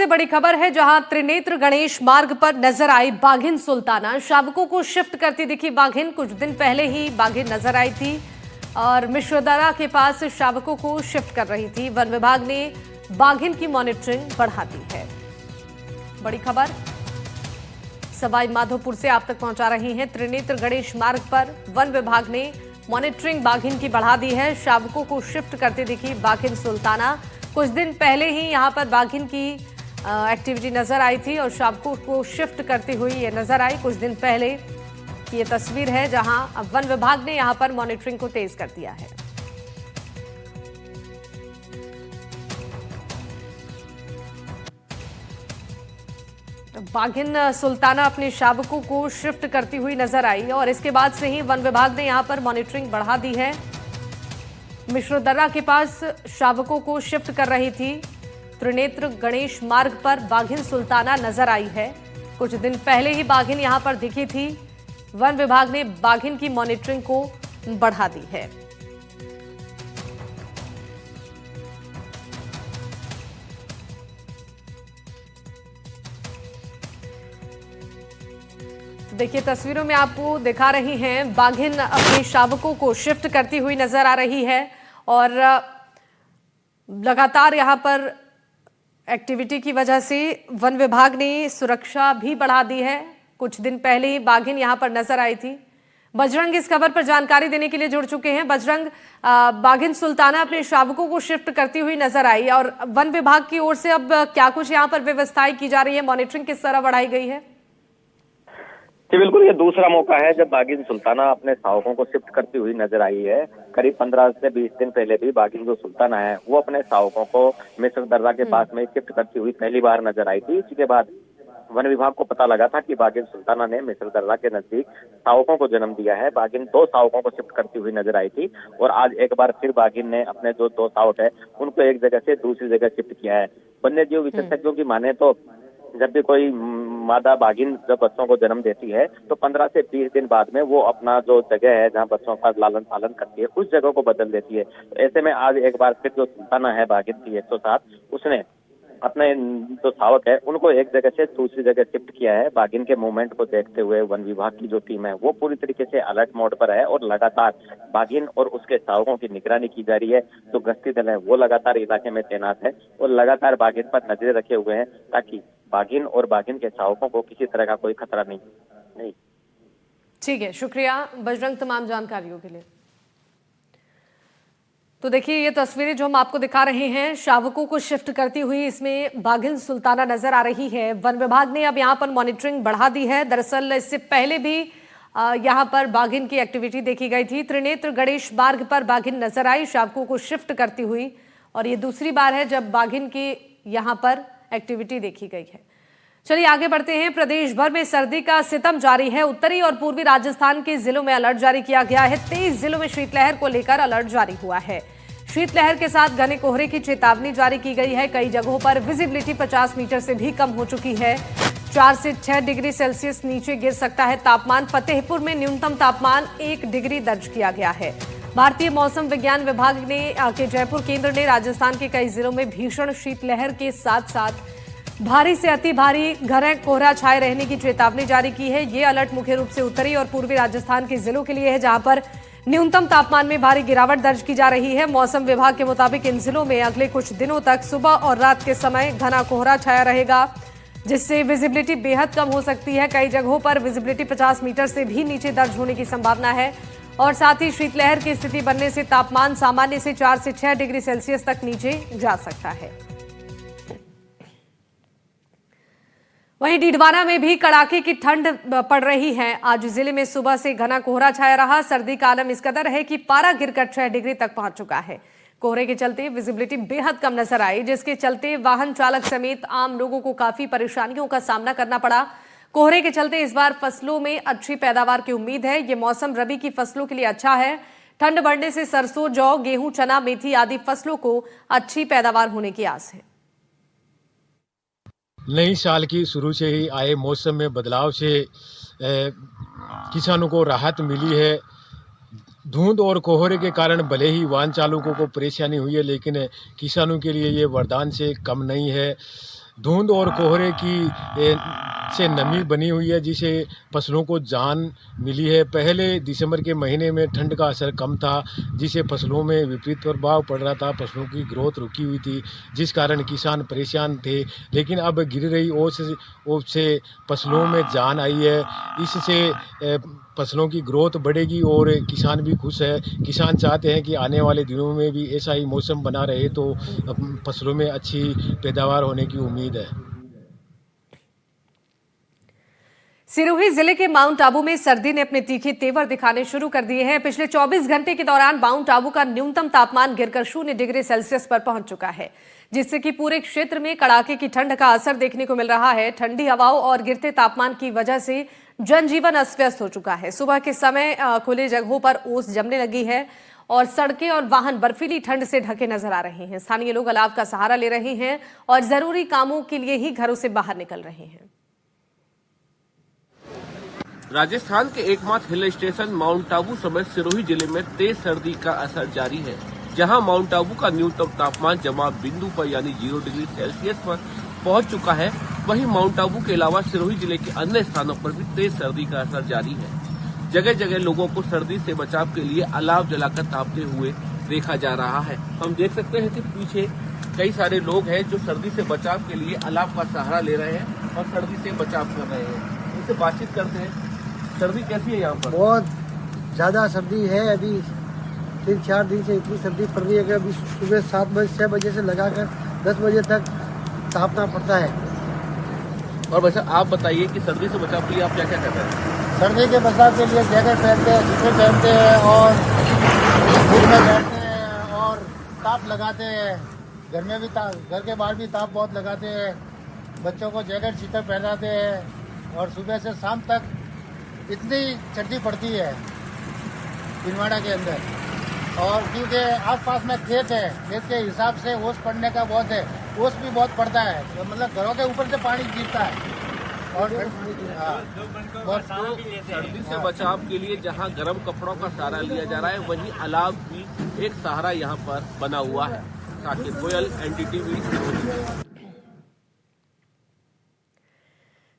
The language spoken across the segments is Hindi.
से बड़ी खबर है, जहां त्रिनेत्र गणेश मार्ग पर नजर आई बाघिन सुल्ताना। शावकों को शिफ्ट करती दिखी बाघिन। कुछ दिन पहले ही बाघिन नजर आई थी और मिश्रदरा के पास शावकों को शिफ्ट कर रही थी। वन विभाग ने बाघिन की मॉनिटरिंग बढ़ा दी है। बड़ी खबर सवाई माधोपुर से आप तक पहुंचा रही हैं। त्रिनेत्र गणेश मार्ग पर वन विभाग ने मॉनिटरिंग बाघिन की बढ़ा दी है। शावकों को शिफ्ट करते दिखी बाघिन सुल्ताना। कुछ दिन पहले ही यहां पर बाघिन की एक्टिविटी नजर आई थी और शावकों को शिफ्ट करती हुई ये नजर आई। कुछ दिन पहले की ये तस्वीर है, जहां अब वन विभाग ने यहां पर मॉनिटरिंग को तेज कर दिया है। तो बाघिन सुल्ताना अपने शावकों को शिफ्ट करती हुई नजर आई और इसके बाद से ही वन विभाग ने यहां पर मॉनिटरिंग बढ़ा दी है। मिश्रदर्रा के पास शावकों को शिफ्ट कर रही थी। त्रिनेत्र गणेश मार्ग पर बाघिन सुल्ताना नजर आई है। कुछ दिन पहले ही बाघिन यहां पर दिखी थी। वन विभाग ने बाघिन की मॉनिटरिंग को बढ़ा दी है। देखिए, तस्वीरों में आपको दिखा रही हैं, बाघिन अपने शावकों को शिफ्ट करती हुई नजर आ रही है और लगातार यहां पर एक्टिविटी की वजह से वन विभाग ने सुरक्षा भी बढ़ा दी है। कुछ दिन पहले ही बाघिन यहां पर नजर आई थी। बजरंग इस खबर पर जानकारी देने के लिए जुड़ चुके हैं। बजरंग, बाघिन सुल्ताना अपने शावकों को शिफ्ट करती हुई नजर आई और वन विभाग की ओर से अब क्या कुछ यहां पर व्यवस्थाएं की जा रही है, मॉनिटरिंग किस तरह बढ़ाई गई है? जी बिल्कुल, ये दूसरा मौका है जब बाघिन सुल्ताना अपने शावकों को शिफ्ट करती हुई नजर आई है। करीब 15 से 20 दिन पहले भी बाघिन जो सुल्ताना है वो अपने शावकों को मिश्रदर्रा के पास में शिफ्ट करती हुई पहली बार नजर आई थी। इसी के बाद वन विभाग को पता लगा था कि बाघिन सुल्ताना ने मिश्रदर्रा के नजदीक शावकों को जन्म दिया है। बाघिन 2 शावकों को शिफ्ट करती हुई नजर आई थी और आज एक बार फिर बाघिन ने अपने जो 2 शावक है उनको एक जगह से दूसरी जगह शिफ्ट किया है। वन्य जीव विशेषज्ञों की माने तो जब भी कोई मादा बाघिन जब बच्चों को जन्म देती है तो 15 से 20 दिन बाद में वो अपना जो जगह है जहाँ बच्चों का लालन पालन करती है उस जगह को बदल देती है। तो ऐसे में आज एक बार फिर जो सुल्ताना है बाघिन की 107, उसने अपने जो शावक है उनको एक जगह से दूसरी जगह शिफ्ट किया है। बाघिन के मूवमेंट को देखते हुए वन विभाग की जो टीम है वो पूरी तरीके से अलर्ट मोड पर है और लगातार बाघिन और उसके शावकों की निगरानी की जा रही है। जो गश्ती दल है वो लगातार इलाके में तैनात है और लगातार बाघिन पर नजरें रखे हुए हैं ताकि बाघिन और बाघिन के शावकों को किसी तरह का कोई खतरा नहीं। ठीक है, शुक्रिया बजरंग तमाम जानकारियों के लिए। तो देखिए, ये तस्वीरें जो हम आपको दिखा रहे हैं, शावकों को शिफ्ट करती हुई इसमें बाघिन सुल्ताना नजर आ रही है। वन विभाग ने अब यहाँ पर मॉनिटरिंग बढ़ा दी है। दरअसल इससे पहले भी यहाँ पर बाघिन की एक्टिविटी देखी गई थी। त्रिनेत्र गणेश मार्ग पर बाघिन नजर आई शावकों को शिफ्ट करती हुई और ये दूसरी बार है जब बाघिन की यहाँ पर एक्टिविटी देखी गई है। चलिए आगे बढ़ते हैं। प्रदेश भर में सर्दी का सितम जारी है। उत्तरी और पूर्वी राजस्थान के जिलों में अलर्ट जारी किया गया है। 23 जिलों में शीतलहर को लेकर अलर्ट जारी हुआ है। शीतलहर के साथ घने कोहरे की चेतावनी जारी की गई है। कई जगहों पर विजिबिलिटी 50 मीटर से भी कम हो चुकी है। 4 से 6 डिग्री सेल्सियस नीचे गिर सकता है तापमान। फतेहपुर में न्यूनतम तापमान 1 डिग्री दर्ज किया गया है। भारतीय मौसम विज्ञान विभाग ने के जयपुर केंद्र ने राजस्थान के कई जिलों में भीषण शीतलहर के साथ साथ भारी से अति भारी घना कोहरा छाए रहने की चेतावनी जारी की है। ये अलर्ट मुख्य रूप से उत्तरी और पूर्वी राजस्थान के जिलों के लिए है, जहां पर न्यूनतम तापमान में भारी गिरावट दर्ज की जा रही है। मौसम विभाग के मुताबिक इन जिलों में अगले कुछ दिनों तक सुबह और रात के समय घना कोहरा छाया रहेगा, जिससे विजिबिलिटी बेहद कम हो सकती है। कई जगहों पर विजिबिलिटी 50 मीटर से भी नीचे दर्ज होने की संभावना है और साथ ही शीतलहर की स्थिति बनने से तापमान सामान्य से 4 से 6 डिग्री सेल्सियस तक नीचे जा सकता है। वहीं डीडवाना में भी कड़ाके की ठंड पड़ रही है। आज जिले में सुबह से घना कोहरा छाया रहा। सर्दी का आलम इस कदर है कि पारा गिरकर 6 डिग्री तक पहुंच चुका है। कोहरे के चलते विजिबिलिटी बेहद कम नजर आई, जिसके चलते वाहन चालक समेत आम लोगों को काफी परेशानियों का सामना करना पड़ा। कोहरे के चलते इस बार फसलों में अच्छी पैदावार की उम्मीद है। ये मौसम रबी की फसलों के लिए अच्छा है। ठंड बढ़ने से सरसों, जौ, गेहूं, चना, मेथी आदि फसलों को अच्छी पैदावार होने की आस है। नई साल की शुरू से ही आए मौसम में बदलाव से किसानों को राहत मिली है। धुंध और कोहरे के कारण भले ही वाहन चालकों को परेशानी हुई है, लेकिन किसानों के लिए ये वरदान से कम नहीं है। धुंध और कोहरे की से नमी बनी हुई है, जिसे फसलों को जान मिली है। पहले दिसंबर के महीने में ठंड का असर कम था, जिससे फसलों में विपरीत प्रभाव पड़ रहा था। फसलों की ग्रोथ रुकी हुई थी, जिस कारण किसान परेशान थे। लेकिन अब गिर रही ओस से फसलों में जान आई है। इससे फसलों की ग्रोथ बढ़ेगी और किसान भी खुश है। किसान चाहते हैं कि आने वाले दिनों में भी ऐसा ही मौसम बना रहे तो फसलों में अच्छी पैदावार होने की उम्मीद है। सिरोही जिले के माउंट आबू में सर्दी ने अपने तीखे तेवर दिखाने शुरू कर दिए हैं। पिछले 24 घंटे के दौरान माउंट आबू का न्यूनतम तापमान गिरकर 0 डिग्री सेल्सियस पर पहुंच चुका है, जिससे कि पूरे क्षेत्र में कड़ाके की ठंड का असर देखने को मिल रहा है। ठंडी हवाओं और गिरते तापमान की वजह से जनजीवन अस्त व्यस्त हो चुका है। सुबह के समय खुले जगहों पर ओस जमने लगी है और सड़कें और वाहन बर्फीली ठंड से ढके नजर आ रहे हैं। स्थानीय लोग अलाव का सहारा ले रहे हैं और जरूरी कामों के लिए ही घरों से बाहर निकल रहे हैं। राजस्थान के एकमात्र हिल स्टेशन माउंट आबू समेत सिरोही जिले में तेज सर्दी का असर जारी है। जहां माउंट आबू का न्यूनतम तापमान जमाव बिंदु पर यानी 0 डिग्री सेल्सियस पर पहुंच चुका है, वहीं माउंट आबू के अलावा सिरोही जिले के अन्य स्थानों पर भी तेज सर्दी का असर जारी है। जगह जगह लोगों को सर्दी से बचाव के लिए अलाव जलाकर तापते हुए देखा जा रहा है। हम देख सकते हैं कि पीछे कई सारे लोग हैं जो सर्दी से बचाव के लिए अलाव का सहारा ले रहे हैं और सर्दी से बचाव कर रहे हैं। उनसे बातचीत करते हैं। सर्दी कैसी है यहाँ पर? बहुत ज़्यादा सर्दी है। अभी 3-4 दिन से इतनी सर्दी पड़ रही है कि अभी सुबह 7 बजे 6 बजे से लगाकर 10 बजे तक तापना पड़ता है। और वैसे आप बताइए कि सर्दी से बचाव के लिए आप क्या क्या कर रहे हैं? सर्दी के बचाव के लिए जैकेट पहनते हैं, जूते पहनते हैं और धूप में बैठते हैं और ताप लगाते हैं। घर में भी घर के बाहर भी ताप बहुत लगाते हैं। बच्चों को जैकेट शीतल पहनाते हैं और सुबह से शाम तक इतनी सर्दी पड़ती है भिलवाड़ा के अंदर। और क्योंकि आसपास में खेत है, खेत के हिसाब से ओस पड़ने का बहुत है, ओस भी बहुत पड़ता है, तो मतलब घरों के ऊपर से पानी गिरता है। और बहुत सर्दी से बचाव के लिए जहां गर्म कपड़ों का सहारा लिया जा रहा है, वहीं अलाव भी एक सहारा यहां पर बना हुआ है। साकिब गोयल, NDTV।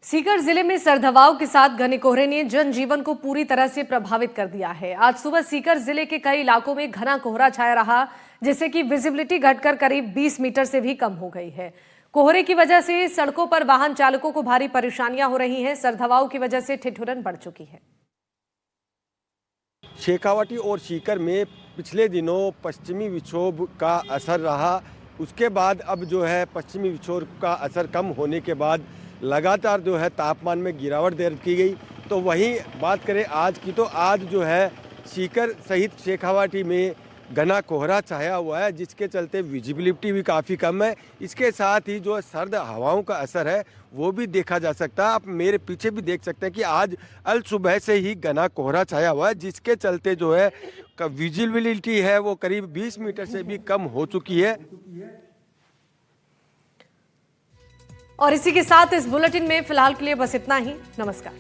सीकर जिले में सर्द हवाओं के साथ घने कोहरे ने जनजीवन को पूरी तरह से प्रभावित कर दिया है। आज सुबह सीकर जिले के कई इलाकों में घना कोहरा छाया रहा, जिससे कि विजिबिलिटी घटकर करीब 20 मीटर से भी कम हो गई है। कोहरे की वजह से सड़कों पर वाहन चालकों को भारी परेशानियां हो रही हैं। सर्द हवाओं की वजह से ठिठुरन बढ़ चुकी है। शेखावाटी और सीकर में पिछले दिनों पश्चिमी विक्षोभ का असर रहा। उसके बाद अब जो है पश्चिमी विक्षोभ का असर कम होने के बाद लगातार जो है तापमान में गिरावट दर्ज की गई। तो वहीं बात करें आज की, तो आज जो है सीकर सहित शेखावाटी में घना कोहरा छाया हुआ है, जिसके चलते विजिबिलिटी भी काफ़ी कम है। इसके साथ ही जो सर्द हवाओं का असर है वो भी देखा जा सकता है। आप मेरे पीछे भी देख सकते हैं कि आज अल सुबह से ही घना कोहरा छाया हुआ है, जिसके चलते जो है विजिबिलिटी है वो करीब 20 मीटर से भी कम हो चुकी है। और इसी के साथ इस बुलेटिन में फिलहाल के लिए बस इतना ही। नमस्कार।